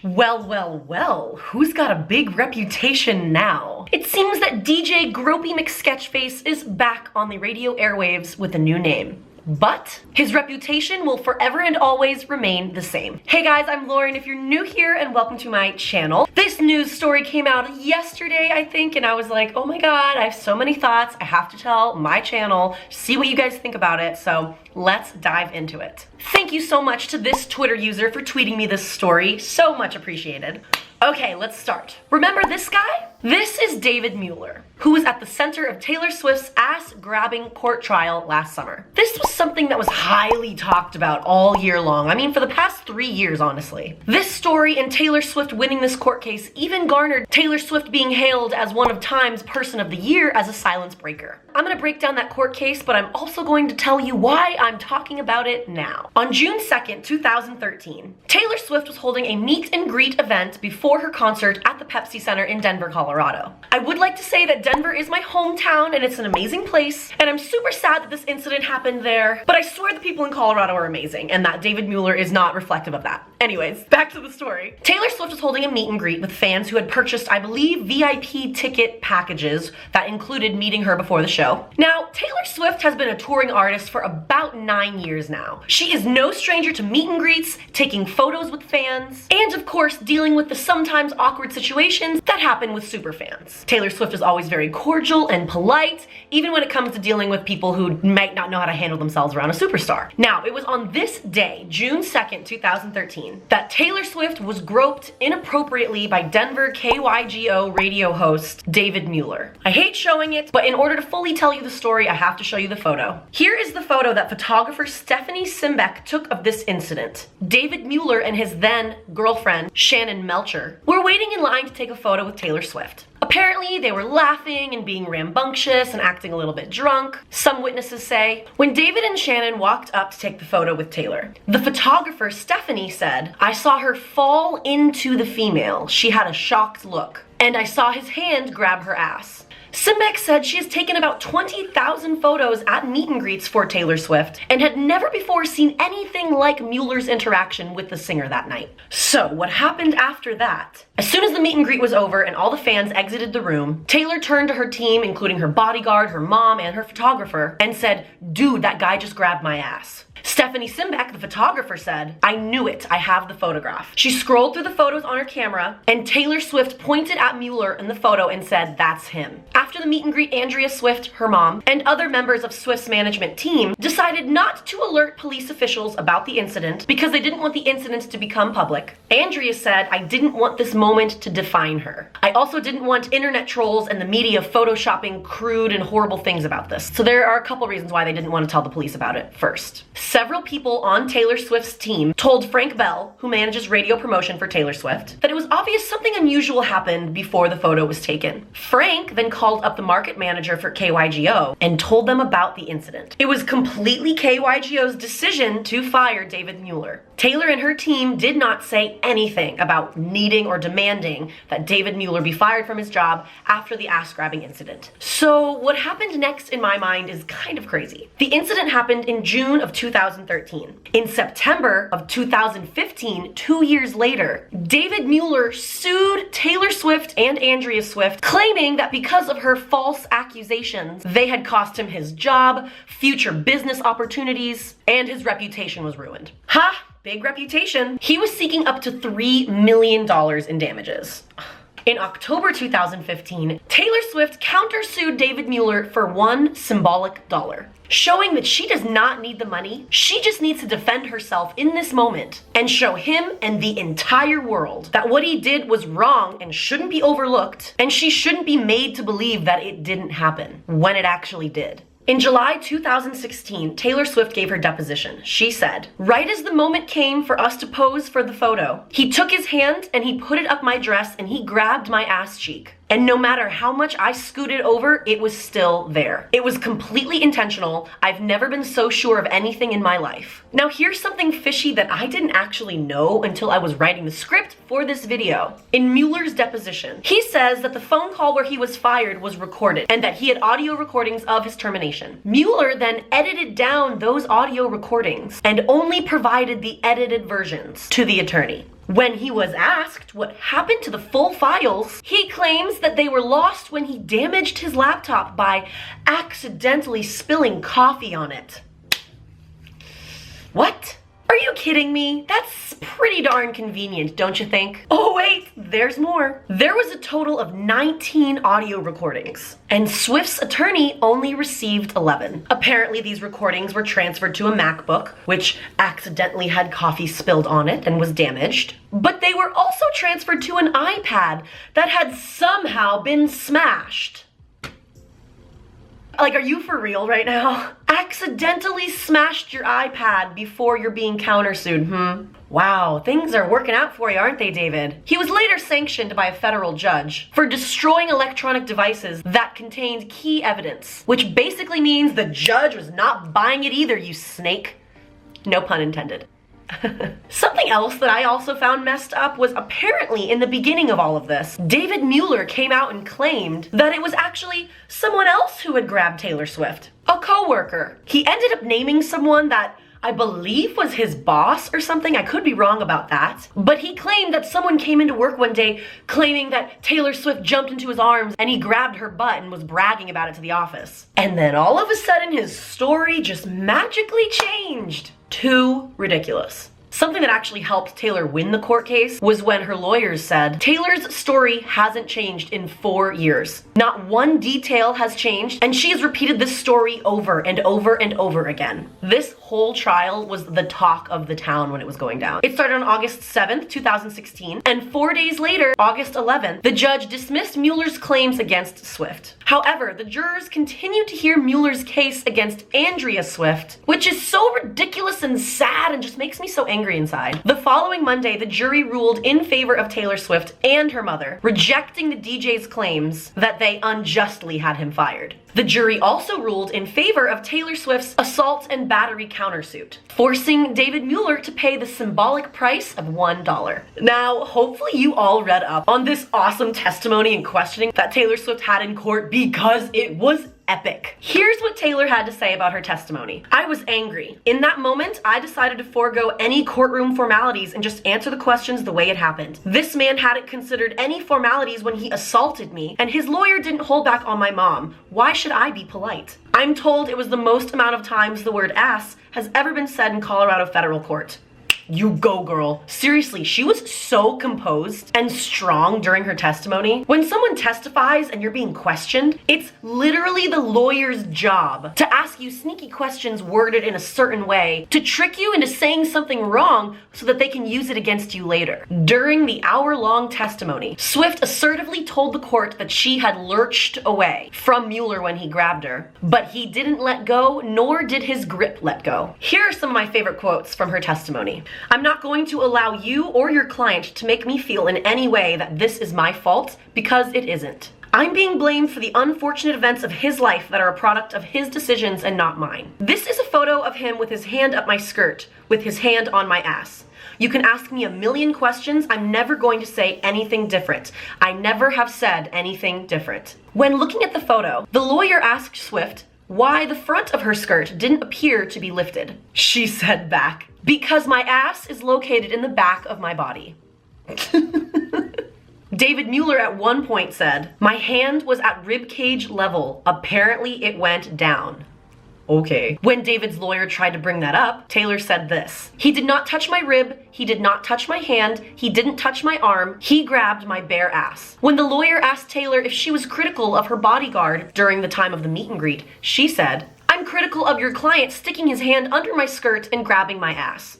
Well, well, well, who's got a big reputation now? It seems that DJ Gropey McSketch Face is back on the radio airwaves with a new name. But his reputation will forever and always remain the same. Hey guys, I'm Lauren if you're new here, and welcome to my channel. This news story came out yesterday, I think, and I was like, oh my god, I have so many thoughts. I have to tell my channel, see what you guys think about it, so let's dive into it. Thank you so much to this Twitter user for tweeting me this story. So much appreciated. Okay, let's start. Remember this guy? This is David Mueller, who was at the center of Taylor Swift's ass-grabbing court trial last summer. This was something that was highly talked about all year long. I mean, for the past 3 years, honestly. This story and Taylor Swift winning this court case even garnered Taylor Swift being hailed as one of Time's Person of the Year as a silence breaker. I'm gonna break down that court case, but I'm also going to tell you why I'm talking about it now. On June 2nd, 2013, Taylor Swift was holding a meet and greet event before her concert at the Pepsi Center in Denver, Colorado. I would like to say that Denver is my hometown and it's an amazing place, and I'm super sad that this incident happened there, but I swear the people in Colorado are amazing, and that David Mueller is not reflective of that. Anyways, back to the story. Taylor Swift was holding a meet and greet with fans who had purchased, I believe, VIP ticket packages that included meeting her before the show. Now, Taylor Swift has been a touring artist for about 9 years now. She is no stranger to meet and greets, taking photos with fans, and of course, dealing with the sometimes awkward situations that happen with superfans. Taylor Swift is always very cordial and polite, even when it comes to dealing with people who might not know how to handle themselves around a superstar. Now, it was on this day, June 2nd, 2013, that Taylor Swift was groped inappropriately by Denver KYGO radio host David Mueller. I hate showing it, but in order to fully tell you the story, I have to show you the photo. Here is the photo that photographer Stephanie Simbeck took of this incident. David Mueller and his then girlfriend, Shannon Melcher, were waiting in line to take a photo with Taylor Swift. Apparently, they were laughing and being rambunctious and acting a little bit drunk, some witnesses say, when David and Shannon walked up to take the photo with Taylor. The photographer, Stephanie, said, "I saw her fall into the female. She had a shocked look. And I saw his hand grab her ass." Simbeck said she has taken about 20,000 photos at meet and greets for Taylor Swift and had never before seen anything like Mueller's interaction with the singer that night. So what happened after that? As soon as the meet and greet was over and all the fans exited the room, Taylor turned to her team, including her bodyguard, her mom, and her photographer, and said, "Dude, that guy just grabbed my ass." Stephanie Simbeck, the photographer, said, "I knew it, I have the photograph." She scrolled through the photos on her camera, and Taylor Swift pointed at Mueller in the photo and said, "That's him." After the meet and greet, Andrea Swift, her mom, and other members of Swift's management team decided not to alert police officials about the incident because they didn't want the incident to become public. Andrea said, "I didn't want this moment to define her. I also didn't want internet trolls and the media photoshopping crude and horrible things about this." So there are a couple reasons why they didn't want to tell the police about it first. Several people on Taylor Swift's team told Frank Bell, who manages radio promotion for Taylor Swift, that it was obvious something unusual happened before the photo was taken. Frank then called up the market manager for KYGO and told them about the incident. It was completely KYGO's decision to fire David Mueller. Taylor and her team did not say anything about needing or demanding that David Mueller be fired from his job after the ass-grabbing incident. So what happened next in my mind is kind of crazy. The incident happened in June of 2013. In September of 2015, 2 years later, David Mueller sued Taylor Swift and Andrea Swift, claiming that because of her false accusations, they had cost him his job, future business opportunities, and his reputation was ruined. Ha! Big reputation. He was seeking up to $3 million in damages. In October 2015, Taylor Swift countersued David Mueller for $1 symbolic dollar, showing that she does not need the money. She just needs to defend herself in this moment and show him and the entire world that what he did was wrong and shouldn't be overlooked, and she shouldn't be made to believe that it didn't happen when it actually did. In July 2016, Taylor Swift gave her deposition. She said, "Right as the moment came for us to pose for the photo, he took his hand and he put it up my dress and he grabbed my ass cheek. And no matter how much I scooted over, it was still there. It was completely intentional. I've never been so sure of anything in my life." Now here's something fishy that I didn't actually know until I was writing the script for this video. In Mueller's deposition, he says that the phone call where he was fired was recorded and that he had audio recordings of his termination. Mueller then edited down those audio recordings and only provided the edited versions to the attorney. When he was asked what happened to the full files, he claims that they were lost when he damaged his laptop by accidentally spilling coffee on it. What? Are you kidding me? That's pretty darn convenient, don't you think? Oh wait, there's more. There was a total of 19 audio recordings, and Swift's attorney only received 11. Apparently these recordings were transferred to a MacBook, which accidentally had coffee spilled on it and was damaged. But they were also transferred to an iPad that had somehow been smashed. Like, are you for real right now? Accidentally smashed your iPad before you're being countersued, Wow, things are working out for you, aren't they, David? He was later sanctioned by a federal judge for destroying electronic devices that contained key evidence, which basically means the judge was not buying it either, you snake. No pun intended. Something else that I also found messed up was apparently in the beginning of all of this, David Mueller came out and claimed that it was actually someone else who had grabbed Taylor Swift, a coworker. He ended up naming someone that I believe was his boss or something. I could be wrong about that. But he claimed that someone came into work one day claiming that Taylor Swift jumped into his arms and he grabbed her butt and was bragging about it to the office. And then all of a sudden his story just magically changed. Too ridiculous. Something that actually helped Taylor win the court case was when her lawyers said, Taylor's story hasn't changed in 4 years. Not one detail has changed, and she has repeated this story over and over and over again. This whole trial was the talk of the town when it was going down. It started on August 7th, 2016, and 4 days later, August 11th, the judge dismissed Mueller's claims against Swift. However, the jurors continued to hear Mueller's case against Andrea Swift, which is so ridiculous and sad and just makes me so angry inside. The following Monday, the jury ruled in favor of Taylor Swift and her mother, rejecting the DJ's claims that they unjustly had him fired. The jury also ruled in favor of Taylor Swift's assault and battery countersuit, forcing David Mueller to pay the symbolic price of $1. Now, hopefully you all read up on this awesome testimony and questioning that Taylor Swift had in court because it was epic. Here's what Taylor had to say about her testimony. I was angry. In that moment, I decided to forego any courtroom formalities and just answer the questions the way it happened. This man hadn't considered any formalities when he assaulted me, and his lawyer didn't hold back on my mom. Why should I be polite? I'm told it was the most amount of times the word ass has ever been said in Colorado federal court. You go, girl. Seriously, she was so composed and strong during her testimony. When someone testifies and you're being questioned, it's literally the lawyer's job to ask you sneaky questions worded in a certain way to trick you into saying something wrong so that they can use it against you later. During the hour-long testimony, Swift assertively told the court that she had lurched away from Mueller when he grabbed her, but he didn't let go, nor did his grip let go. Here are some of my favorite quotes from her testimony. I'm not going to allow you or your client to make me feel in any way that this is my fault, because it isn't. I'm being blamed for the unfortunate events of his life that are a product of his decisions and not mine. This is a photo of him with his hand up my skirt, with his hand on my ass. You can ask me a million questions, I'm never going to say anything different. I never have said anything different. When looking at the photo, the lawyer asked Swift why the front of her skirt didn't appear to be lifted. She said back, because my ass is located in the back of my body. David Mueller at one point said, my hand was at ribcage level. Apparently it went down. Okay. When David's lawyer tried to bring that up, Taylor said this. He did not touch my rib, he did not touch my hand, he didn't touch my arm, he grabbed my bare ass. When the lawyer asked Taylor if she was critical of her bodyguard during the time of the meet and greet, she said, I'm critical of your client sticking his hand under my skirt and grabbing my ass.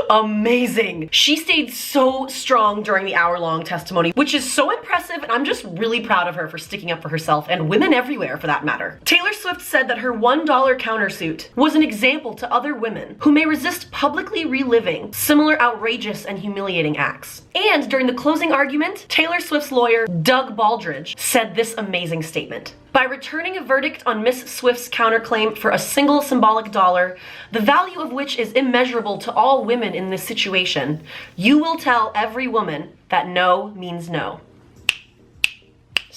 Amazing. She stayed so strong during the hour-long testimony, which is so impressive, and I'm just really proud of her for sticking up for herself and women everywhere for that matter. Taylor Swift said that her $1 countersuit was an example to other women who may resist publicly reliving similar outrageous and humiliating acts. And during the closing argument, Taylor Swift's lawyer, Doug Baldridge, said this amazing statement. By returning a verdict on Miss Swift's counterclaim for a single symbolic dollar, the value of which is immeasurable to all women in this situation, you will tell every woman that no means no.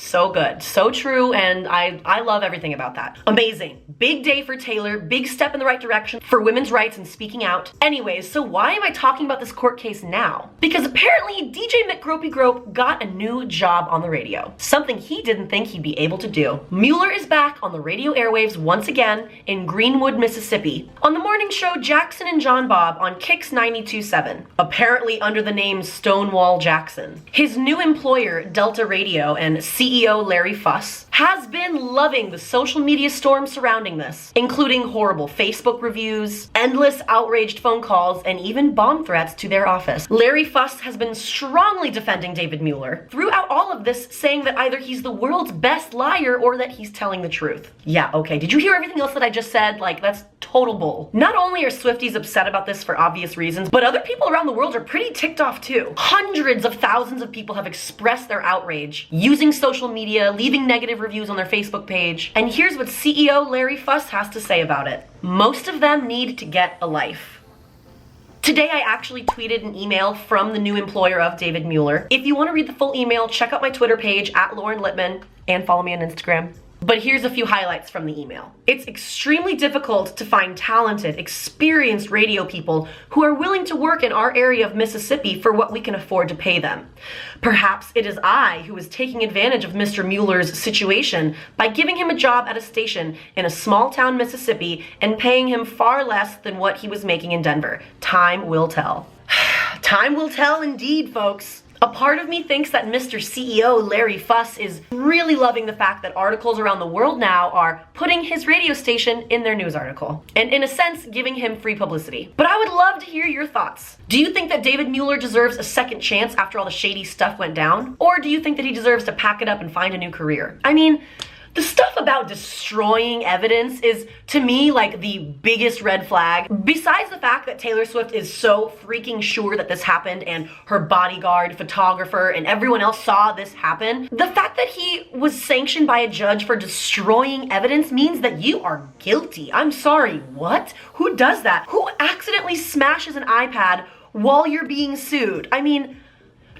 So good, so true, and I love everything about that. Amazing. Big day for Taylor, big step in the right direction for women's rights and speaking out. Anyways, so why am I talking about this court case now? Because apparently DJ Gropey Grope got a new job on the radio, something he didn't think he'd be able to do. Mueller is back on the radio airwaves once again in Greenwood, Mississippi, on the morning show Jackson and John Bob on Kicks 92.7, apparently under the name Stonewall Jackson. His new employer, Delta Radio, and CEO Larry Fuss, has been loving the social media storm surrounding this, including horrible Facebook reviews, endless outraged phone calls, and even bomb threats to their office. Larry Fuss has been strongly defending David Mueller throughout all of this, saying that either he's the world's best liar or that he's telling the truth. Yeah, okay, did you hear everything else that I just said? Like, that's total bull. Not only are Swifties upset about this for obvious reasons, but other people around the world are pretty ticked off too. Hundreds of thousands of people have expressed their outrage using social media, leaving negative reviews on their Facebook page. And here's what CEO Larry Fuss has to say about it. Most of them need to get a life. Today, I actually tweeted an email from the new employer of David Mueller. If you want to read the full email, check out my Twitter page @LaurenLipman and follow me on Instagram. But here's a few highlights from the email. It's extremely difficult to find talented, experienced radio people who are willing to work in our area of Mississippi for what we can afford to pay them. Perhaps it is I who is taking advantage of Mr. Mueller's situation by giving him a job at a station in a small town Mississippi and paying him far less than what he was making in Denver. Time will tell. Time will tell indeed, folks. A part of me thinks that Mr. CEO Larry Fuss is really loving the fact that articles around the world now are putting his radio station in their news article, and in a sense, giving him free publicity. But I would love to hear your thoughts. Do you think that David Mueller deserves a second chance after all the shady stuff went down? Or do you think that he deserves to pack it up and find a new career? I mean, the stuff about destroying evidence is, to me, like the biggest red flag. Besides the fact that Taylor Swift is so freaking sure that this happened and her bodyguard, photographer, and everyone else saw this happen, the fact that he was sanctioned by a judge for destroying evidence means that you are guilty. I'm sorry, what? Who does that? Who accidentally smashes an iPad while you're being sued? I mean,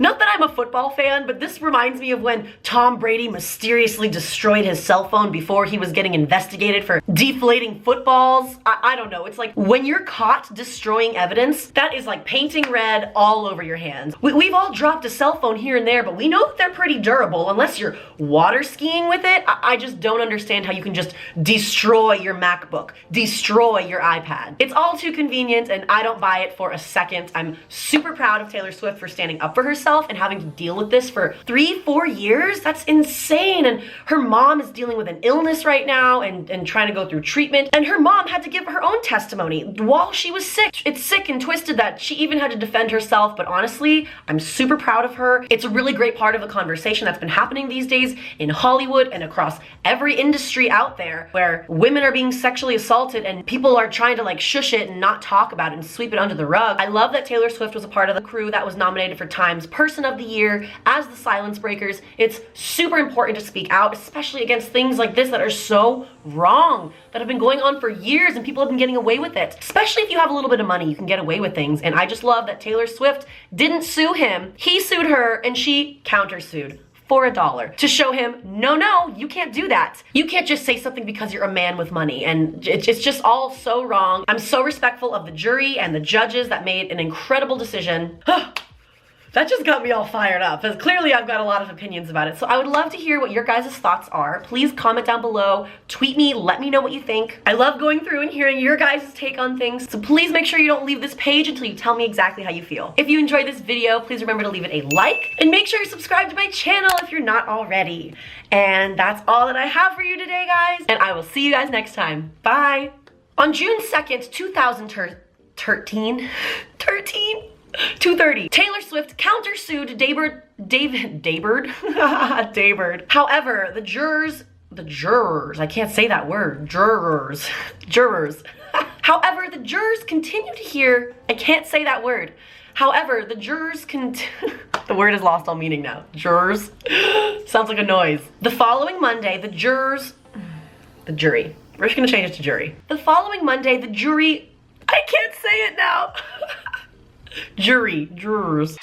not that I'm a football fan, but this reminds me of when Tom Brady mysteriously destroyed his cell phone before he was getting investigated for deflating footballs. I don't know. It's like when you're caught destroying evidence, that is like painting red all over your hands. We've all dropped a cell phone here and there, but we know that they're pretty durable unless you're water skiing with it. I just don't understand how you can just destroy your MacBook, destroy your iPad. It's all too convenient and I don't buy it for a second. I'm super proud of Taylor Swift for standing up for herself and having to deal with this for 3-4 years. That's insane. And her mom is dealing with an illness right now and trying to go through treatment. And her mom had to give her own testimony while she was sick. It's sick and twisted that she even had to defend herself. But honestly, I'm super proud of her. It's a really great part of the conversation that's been happening these days in Hollywood and across every industry out there where women are being sexually assaulted and people are trying to like shush it and not talk about it and sweep it under the rug. I love that Taylor Swift was a part of the crew that was nominated for Time's Person of the Year as the Silence Breakers. It's super important to speak out, especially against things like this that are so wrong, that have been going on for years and people have been getting away with it. Especially if you have a little bit of money, you can get away with things. And I just love that Taylor Swift didn't sue him. He sued her and she countersued for $1 to show him, no, you can't do that. You can't just say something because you're a man with money. And it's just all so wrong. I'm so respectful of the jury and the judges that made an incredible decision. That just got me all fired up, because clearly I've got a lot of opinions about it. So I would love to hear what your guys' thoughts are. Please comment down below, tweet me, let me know what you think. I love going through and hearing your guys' take on things, so please make sure you don't leave this page until you tell me exactly how you feel. If you enjoyed this video, please remember to leave it a like, and make sure you subscribe to my channel if you're not already. And that's all that I have for you today, guys, and I will see you guys next time. Bye! On June 2nd, 2013, 2:30. Taylor Swift countersued David. However, the jurors, I can't say that word, jurors. However, the jurors continue to hear, I can't say that word. However, the jurors the word has lost all meaning now. Jurors sounds like a noise. The following Monday, the jury, we're just gonna change it to jury. The following Monday, the jury, I can't say it now. Jurors.